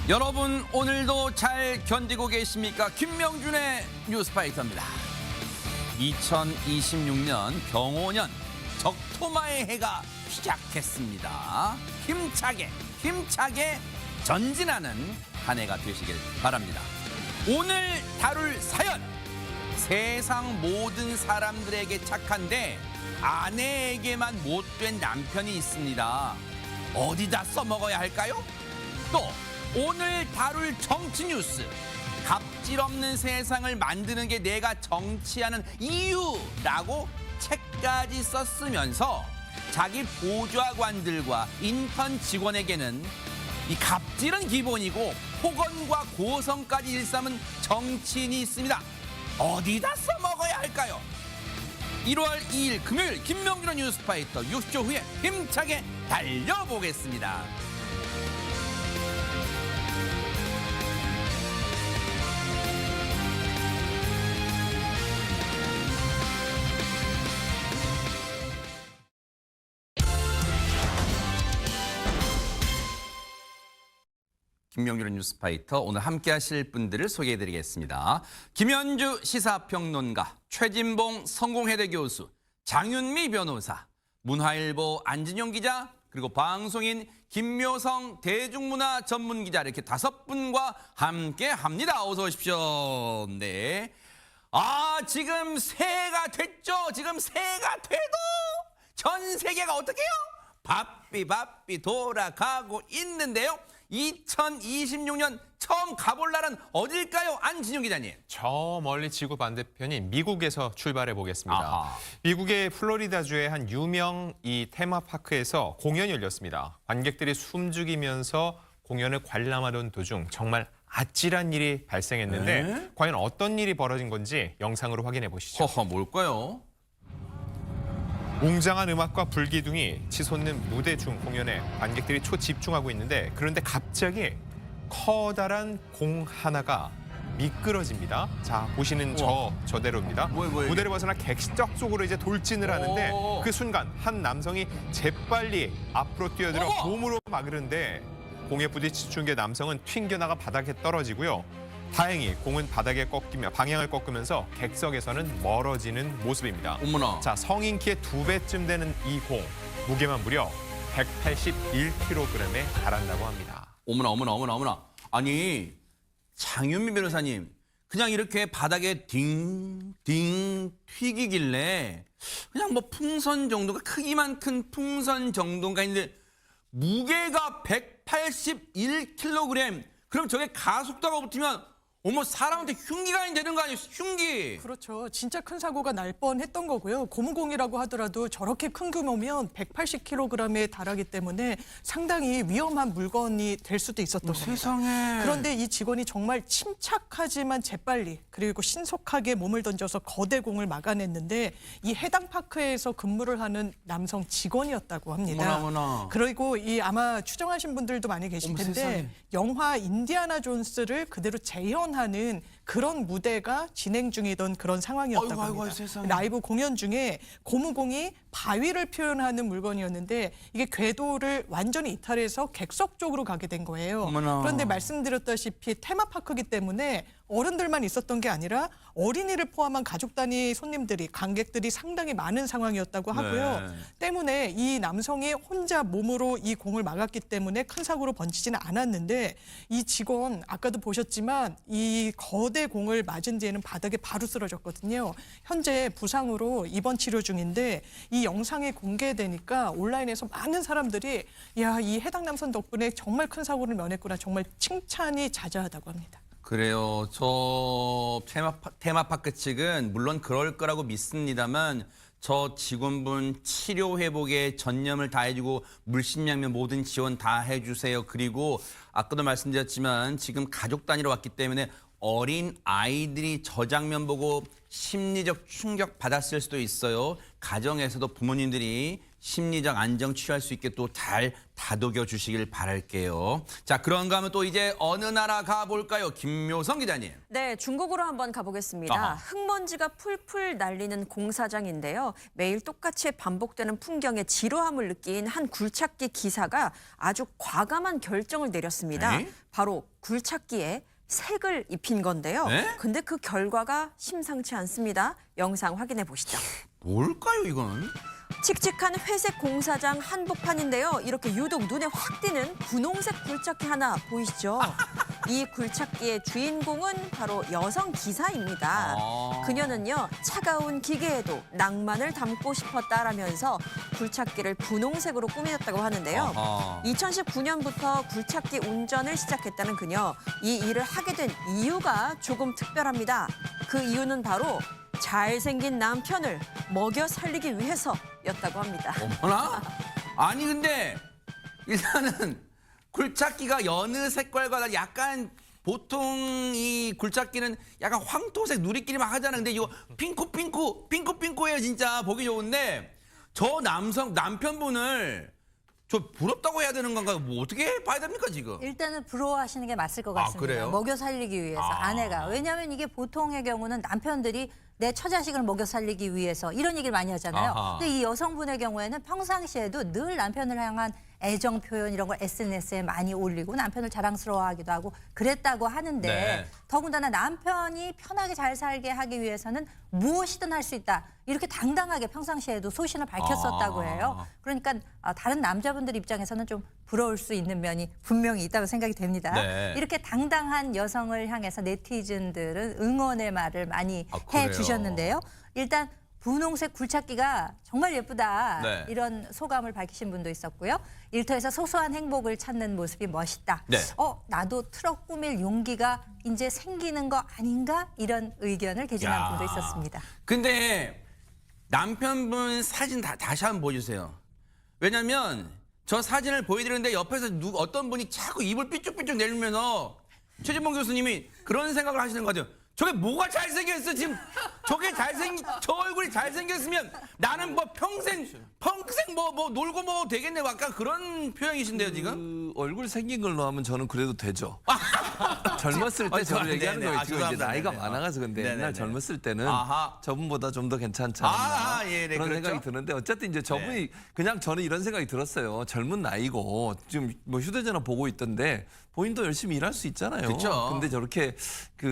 여러분 오늘도 잘 견디고 계십니까? 김명준의 뉴스파이터입니다. 2026년 병오년 적토마의 해가 시작했습니다. 힘차게 전진하는 한 해가 되시길 바랍니다. 오늘 다룰 사연, 세상 모든 사람들에게 착한데 아내에게만 못된 남편이 있습니다. 어디다 써먹어야 할까요? 또 오늘 다룰 정치 뉴스, 갑질 없는 세상을 만드는 게 내가 정치하는 이유라고 책까지 썼으면서 자기 보좌관들과 인턴 직원에게는 이 갑질은 기본이고 폭언과 고성까지 일삼은 정치인이 있습니다. 어디다 써먹어야 할까요? 1월 2일 금요일 김명준의 뉴스파이터 60초 후에 힘차게 달려보겠습니다. 김명준의 뉴스파이터 오늘 함께 하실 분들을 소개해드리겠습니다. 김현주 시사평론가, 최진봉 성공회대 교수, 장윤미 변호사, 문화일보 안진용 기자, 그리고 방송인 김묘성 대중문화 전문기자 이렇게 5분과 함께 합니다. 어서 오십시오. 네. 지금 새해가 됐죠. 지금 새해가 돼도 전 세계가 어떻게 해요? 바삐 돌아가고 있는데요. 2026년 처음 가볼 나라는 어딜까요? 안진용 기자님. 저 멀리 지구 반대편인 미국에서 출발해 보겠습니다. 아하. 미국의 플로리다주의 한 유명 이 테마파크에서 공연이 열렸습니다. 관객들이 숨죽이면서 공연을 관람하던 도중 정말 아찔한 일이 발생했는데 과연 어떤 일이 벌어진 건지 영상으로 확인해 보시죠. 허허, 뭘까요? 웅장한 음악과 불기둥이 치솟는 무대 중 공연에 관객들이 초집중하고 있는데 그런데 갑자기 커다란 공 하나가 미끄러집니다. 자, 보시는 저대로입니다. 뭐야, 무대를 벗어나 객석 쪽으로 이제 돌진을 하는데 오. 그 순간 한 남성이 재빨리 앞으로 뛰어들어 어머. 몸으로 막으는데 공에 부딪힌 게 남성은 튕겨나가 바닥에 떨어지고요. 다행히 공은 바닥에 꺾이며 방향을 꺾으면서 객석에서는 멀어지는 모습입니다. 어머나. 자, 성인 키의 2배쯤 되는 이 공, 무게만 무려 181kg에 달한다고 합니다. 어머나. 아니, 장윤미 변호사님, 그냥 이렇게 바닥에 딩 튀기길래 그냥 뭐 풍선 정도가, 크기만 큰 풍선 정도인가 했는데 무게가 181kg. 그럼 저게 가속도가 붙으면 어머, 사람한테 흉기가 되는 거 아니에요? 흉기. 그렇죠. 진짜 큰 사고가 날 뻔했던 거고요. 고무공이라고 하더라도 저렇게 큰 규모면 180kg에 달하기 때문에 상당히 위험한 물건이 될 수도 있었던 겁니다. 세상에. 그런데 이 직원이 정말 침착하지만 재빨리 그리고 신속하게 몸을 던져서 거대 공을 막아냈는데 이 해당 파크에서 근무를 하는 남성 직원이었다고 합니다. 어머나. 그리고 이 아마 추정하신 분들도 많이 계실 어머, 텐데 세상에. 영화 인디아나 존스를 그대로 재현하는 그런 무대가 진행 중이던 그런 상황이었다고 아이고, 합니다. 세상에. 라이브 공연 중에 고무공이 바위를 표현하는 물건이었는데 이게 궤도를 완전히 이탈해서 객석 쪽으로 가게 된 거예요. 어머나. 그런데 말씀드렸다시피 테마파크이기 때문에 어른들만 있었던 게 아니라 어린이를 포함한 가족 단위 손님들이, 관객들이 상당히 많은 상황이었다고 하고요. 네. 때문에 이 남성이 혼자 몸으로 이 공을 막았기 때문에 큰 사고로 번지지는 않았는데 이 직원 아까도 보셨지만 이 거대 공을 맞은 뒤에는 바닥에 바로 쓰러졌거든요. 현재 부상으로 입원 치료 중인데 이 영상이 공개되니까 온라인에서 많은 사람들이 야, 이 해당 남성 덕분에 정말 큰 사고를 면했구나. 정말 칭찬이 자자하다고 합니다. 그래요. 저 테마파크 측은 물론 그럴 거라고 믿습니다만 저 직원분 치료 회복에 전념을 다해주고 물심양면 모든 지원 다 해주세요. 그리고 아까도 말씀드렸지만 지금 가족 단위로 왔기 때문에 어린 아이들이 저 장면 보고 심리적 충격 받았을 수도 있어요. 가정에서도 부모님들이 심리적 안정 취할 수 있게 또 잘 다독여 주시길 바랄게요. 자, 그런가 하면 또 이제 어느 나라 가볼까요? 김묘성 기자님. 네, 중국으로 한번 가보겠습니다. 아하. 흙먼지가 풀풀 날리는 공사장인데요. 매일 똑같이 반복되는 풍경에 지루함을 느낀 한 굴착기 기사가 아주 과감한 결정을 내렸습니다. 에? 바로 굴착기에 색을 입힌 건데요. 에? 근데 그 결과가 심상치 않습니다. 영상 확인해 보시죠. 뭘까요, 이건? 칙칙한 회색 공사장 한복판인데요. 이렇게 유독 눈에 확 띄는 분홍색 굴착기 하나 보이시죠? 이 굴착기의 주인공은 바로 여성 기사입니다. 아. 그녀는요, 차가운 기계에도 낭만을 담고 싶었다라면서 굴착기를 분홍색으로 꾸몄다고 하는데요. 아하. 2019년부터 굴착기 운전을 시작했다는 그녀. 이 일을 하게 된 이유가 조금 특별합니다. 그 이유는 바로 잘생긴 남편을 먹여 살리기 위해서였다고 합니다. 어머나? 아니 근데 일단은 굴착기가 여느 색깔과 달리 약간 보통 이 굴착기는 약간 황토색 누리끼리 막 하잖아. 근데 이거 핑크예요. 진짜 보기 좋은데 저 남편분을 저 부럽다고 해야 되는 건가요? 뭐 어떻게 봐야 됩니까 지금? 일단은 부러워하시는 게 맞을 것 아, 같습니다. 그래요? 먹여 살리기 위해서 아내가. 왜냐하면 이게 보통의 경우는 남편들이 내 처자식을 먹여 살리기 위해서 이런 얘기를 많이 하잖아요. 아하. 근데 이 여성분의 경우에는 평상시에도 늘 남편을 향한 애정 표현 이런 걸 SNS에 많이 올리고 남편을 자랑스러워하기도 하고 그랬다고 하는데 네. 더군다나 남편이 편하게 잘 살게 하기 위해서는 무엇이든 할 수 있다. 이렇게 당당하게 평상시에도 소신을 밝혔었다고 해요. 그러니까 다른 남자분들 입장에서는 좀 부러울 수 있는 면이 분명히 있다고 생각이 됩니다. 네. 이렇게 당당한 여성을 향해서 네티즌들은 응원의 말을 많이 아, 그래요? 해주셨는데요. 일단 분홍색 굴착기가 정말 예쁘다. 네. 이런 소감을 밝히신 분도 있었고요. 일터에서 소소한 행복을 찾는 모습이 멋있다. 네. 나도 트럭 꾸밀 용기가 이제 생기는 거 아닌가? 이런 의견을 개진한 야. 분도 있었습니다. 근데 남편분 사진 다시 한번 보여주세요. 왜냐면 저 사진을 보여드리는데 옆에서 어떤 분이 자꾸 입을 삐쭉삐쭉 내리면서 최진봉 교수님이 그런 생각을 하시는 것 같아요. 저게 뭐가 잘생겼어 지금 저 얼굴이 잘생겼으면 나는 뭐 평생 뭐 놀고 뭐 되겠네 약간 그런 표현이신데요 지금. 그 얼굴 생긴 걸로 하면 저는 그래도 되죠. 젊었을 때 저를 얘기하는 네네. 거예요. 아, 지금 이제 죄송합니다. 나이가 네네. 많아서 근데 네네네. 옛날 젊었을 때는 아하. 저분보다 좀 더 괜찮지 않나 예, 네, 그런 그렇죠. 생각이 드는데 어쨌든 이제 저분이 그냥 저는 이런 생각이 들었어요. 젊은 나이고 지금 뭐 휴대전화 보고 있던데 본인도 열심히 일할 수 있잖아요. 그쵸. 근데 저렇게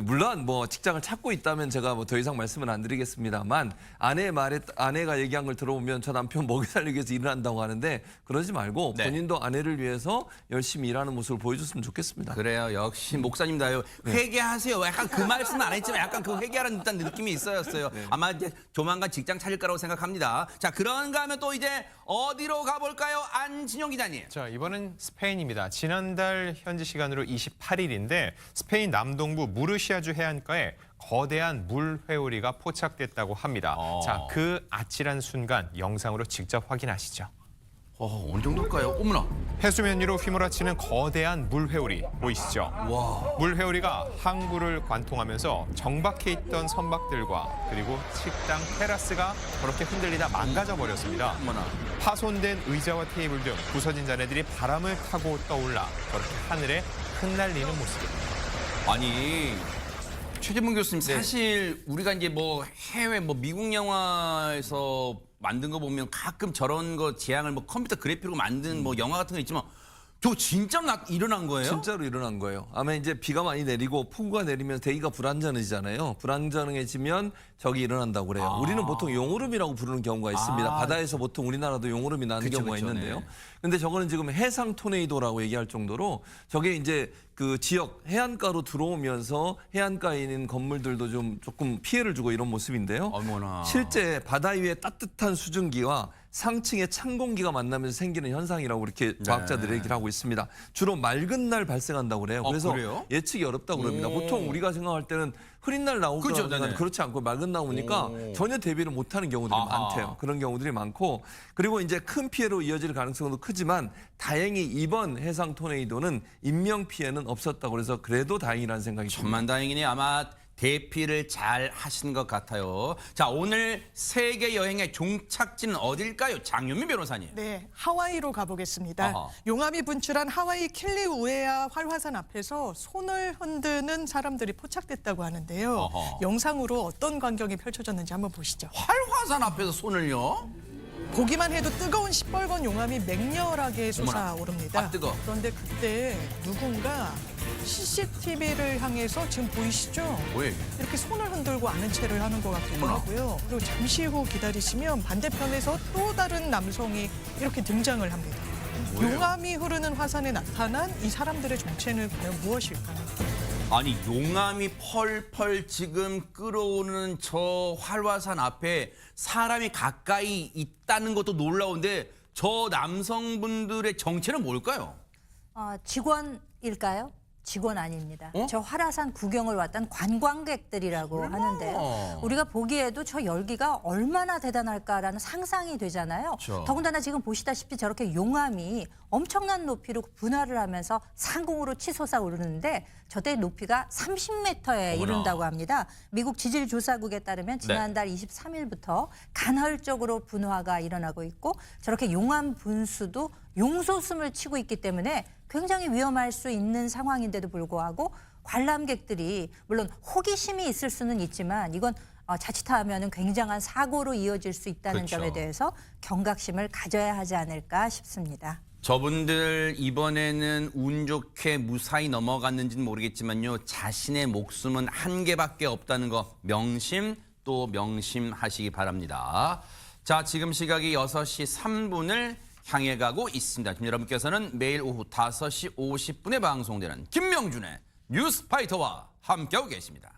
물론 뭐 직장을 찾고 있다면 제가 뭐 더 이상 말씀은 안 드리겠습니다만 아내가 얘기한 걸 들어보면 저 남편 먹여 살리기 위해서 일을 한다고 하는데 그러지 말고 네. 본인도 아내를 위해서 열심히 일하는 모습을 보여줬으면 좋겠습니다. 그래요. 역시 목사님다요. 회개하세요. 약간 그 말씀은 안 했지만 약간 그 회개하는 듯한 느낌이 있었어요. 아마 이제 조만간 직장 차릴 거라고 생각합니다. 자, 그런가 하면 또 이제 어디로 가볼까요? 안진영 기자님. 자, 이번은 스페인입니다. 지난달 현지 시간으로 28일인데 스페인 남동부 무르시아주 해안가에 거대한 물회오리가 포착됐다고 합니다. 자, 그 아찔한 순간 영상으로 직접 확인하시죠. 어느 정도일까요? 어머나. 해수면 위로 휘몰아치는 거대한 물회오리 보이시죠? 와. 물회오리가 항구를 관통하면서 정박해 있던 선박들과 그리고 식당 테라스가 그렇게 흔들리다 망가져 버렸습니다. 어머나. 파손된 의자와 테이블 등 부서진 잔해들이 바람을 타고 떠올라 그렇게 하늘에 흩날리는 모습입니다. 아니 최진봉 교수님 사실 우리가 이제 뭐 해외 뭐 미국 영화에서 만든 거 보면 가끔 저런 거 재앙을 뭐 컴퓨터 그래픽으로 만든 뭐 영화 같은 거 있지만 저거 진짜 일어난 거예요? 진짜로 일어난 거예요. 아마 이제 비가 많이 내리고 폭우가 내리면 대기가 불안정해지잖아요. 불안정해지면 적이 일어난다고 그래요. 우리는 보통 용오름이라고 부르는 경우가 있습니다. 바다에서 보통 우리나라도 용오름이 나는 그쵸, 경우가 그쵸, 있는데요. 네. 근데 저거는 지금 해상 토네이도라고 얘기할 정도로 저게 이제 그 지역 해안가로 들어오면서 해안가에 있는 건물들도 조금 피해를 주고 이런 모습인데요. 어머나. 실제 바다 위에 따뜻한 수증기와 상층의 찬 공기가 만나면서 생기는 현상이라고 이렇게 과학자들이 얘기를 하고 있습니다. 주로 맑은 날 발생한다고 그래요. 그래서 그래요? 예측이 어렵다고 그럽니다. 보통 우리가 생각할 때는 흐린 날 나올 그죠, 거라고 네네. 그렇지 않고 맑은 날 오니까 전혀 대비를 못하는 경우들이 아하. 많대요. 그런 경우들이 많고 그리고 이제 큰 피해로 이어질 가능성도 크지만 다행히 이번 해상 토네이도는 인명 피해는 없었다고 그래서 그래도 다행이라는 생각이 듭니다. 천만다행이네. 아마 대피를 잘 하신 것 같아요. 자, 오늘 세계 여행의 종착지는 어딜까요? 장윤미 변호사님. 네, 하와이로 가보겠습니다. 아하. 용암이 분출한 하와이 킬리우에아 활화산 앞에서 손을 흔드는 사람들이 포착됐다고 하는데요. 아하. 영상으로 어떤 광경이 펼쳐졌는지 한번 보시죠. 활화산 앞에서 손을요? 보기만 해도 뜨거운 시뻘건 용암이 맹렬하게 어머나. 솟아오릅니다. 아, 뜨거. 그런데 그때 누군가 CCTV를 향해서 지금 보이시죠? 왜? 이렇게 손을 흔들고 아는 체를 하는 것 같기도 어머나. 하고요. 그리고 잠시 후 기다리시면 반대편에서 또 다른 남성이 이렇게 등장을 합니다. 뭐예요? 용암이 흐르는 화산에 나타난 이 사람들의 정체는 과연 무엇일까요? 아니, 용암이 펄펄 지금 끓어오는 저 활화산 앞에 사람이 가까이 있다는 것도 놀라운데 저 남성분들의 정체는 뭘까요? 직원일까요? 직원 아닙니다. 어? 저 활화산 구경을 왔던 관광객들이라고 하는데요. 우리가 보기에도 저 열기가 얼마나 대단할까라는 상상이 되잖아요. 그렇죠. 더군다나 지금 보시다시피 저렇게 용암이 엄청난 높이로 분화를 하면서 상공으로 치솟아 오르는데 저때 높이가 30m에 이른다고 합니다. 미국 지질조사국에 따르면 지난달 23일부터 간헐적으로 분화가 일어나고 있고 저렇게 용암 분수도 용솟음을 치고 있기 때문에 굉장히 위험할 수 있는 상황인데도 불구하고 관람객들이 물론 호기심이 있을 수는 있지만 이건 자칫하면 굉장한 사고로 이어질 수 있다는 그렇죠. 점에 대해서 경각심을 가져야 하지 않을까 싶습니다. 저분들 이번에는 운 좋게 무사히 넘어갔는지는 모르겠지만요. 자신의 목숨은 한 개밖에 없다는 거 명심 또 명심하시기 바랍니다. 자, 지금 시각이 6시 3분을 향해 가고 있습니다. 지금 여러분께서는 매일 오후 5시 50분에 방송되는 김명준의 뉴스파이터와 함께하고 계십니다.